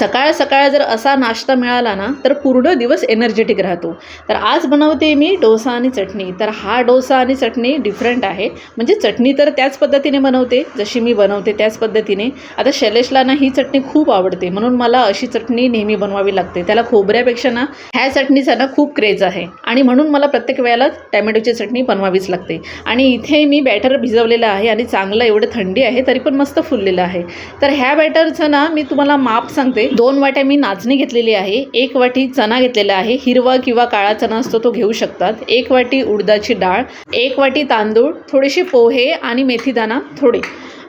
सकाळ सकाळ जर असा नाश्ता मिळाला ना तर पूर्ण दिवस एनर्जेटिक राहतो. तर आज बनवते मी डोसा आणि चटणी. तर हा डोसा आणि चटणी डिफरंट आहे. म्हणजे चटणी तर त्याच पद्धतीने बनवते जशी मी बनवते त्याच पद्धतीने. आता शैलेशला ना ही चटणी खूप आवडते म्हणून मला अशी चटणी नेहमी बनवावी लागते. त्याला खोबऱ्यापेक्षा ना ह्या चटणीचा ना खूप क्रेज आहे आणि म्हणून मला प्रत्येक वेळेला टॅमॅटोची चटणी बनवावीच लागते. आणि इथे मी बॅटर भिजवलेलं आहे आणि चांगलं एवढं थंडी आहे तरी पण मस्त फुललेलं आहे. तर ह्या बॅटरचं ना मी तुम्हाला माप सांगते. 2 वाट्या मी नाचणी घेतलेली आहे, 1 वाटी चणा घेतलेला आहे, हिरवा किंवा काळा चणा असतो तो घेऊ शकतात, 1 वाटी उडदाची डाळ, 1 वाटी तांदूळ, थोडेसे पोहे आणि मेथीदाणा थोडे.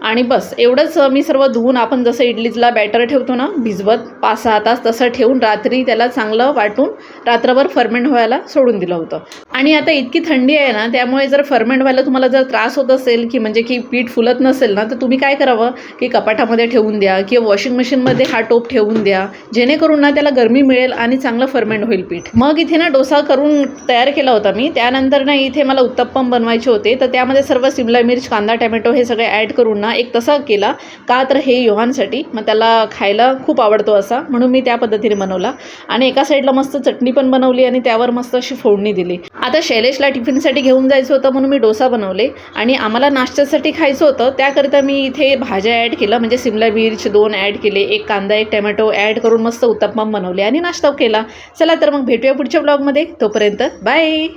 आणि बस एवढंच मी सर्व धुवून आपण जसं इडलीला बॅटर ठेवतो ना भिजवत 5-6 तास तसं ठेवून रात्री त्याला चांगलं वाटून रात्रभर फर्मेंट व्हायला सोडून दिलं होतं. आणि आता इतकी थंडी आहे ना त्यामुळे जर फर्मेंट व्हायला तुम्हाला जर त्रास होत असेल की म्हणजे की पीठ फुलत नसेल ना तर तुम्ही काय करावं की कपाटामध्ये ठेवून द्या किंवा वॉशिंग मशीनमध्ये हा टोप ठेवून द्या, जेणेकरून ना त्याला गरमी मिळेल आणि चांगलं फर्मेंट होईल पीठ. मग इथे ना डोसा करून तयार केला होता मी. त्यानंतर ना इथे मला उत्तप्पम बनवायचे होते तर त्यामध्ये सर्व सिमला मिर्च, कांदा, टॅमॅटो हे सगळे ॲड करून ना एक तसा केला. का तर हे योहानसाठी मग त्याला खायला खूप आवडतो असा म्हणून मी त्या पद्धतीने बनवला. आणि एका साईडला मस्त चटणी पण बनवली आणि त्यावर मस्त अशी फोडणी दिली. आता शैलेशला टिफिनसाठी घेऊन जायचं होतं म्हणून मी डोसा बनवले आणि आम्हाला नाश्त्यासाठी खायचं होतं त्याकरिता मी इथे भाज्या ॲड केलं. म्हणजे सिमला मिर्च 2 ॲड केले, 1 कांदा 1 टॅमॅटो ॲड करून मस्त उत्तप्पम बनवले आणि नाश्ता केला. चला तर मग भेटूया पुढच्या ब्लॉगमध्ये. तोपर्यंत बाय.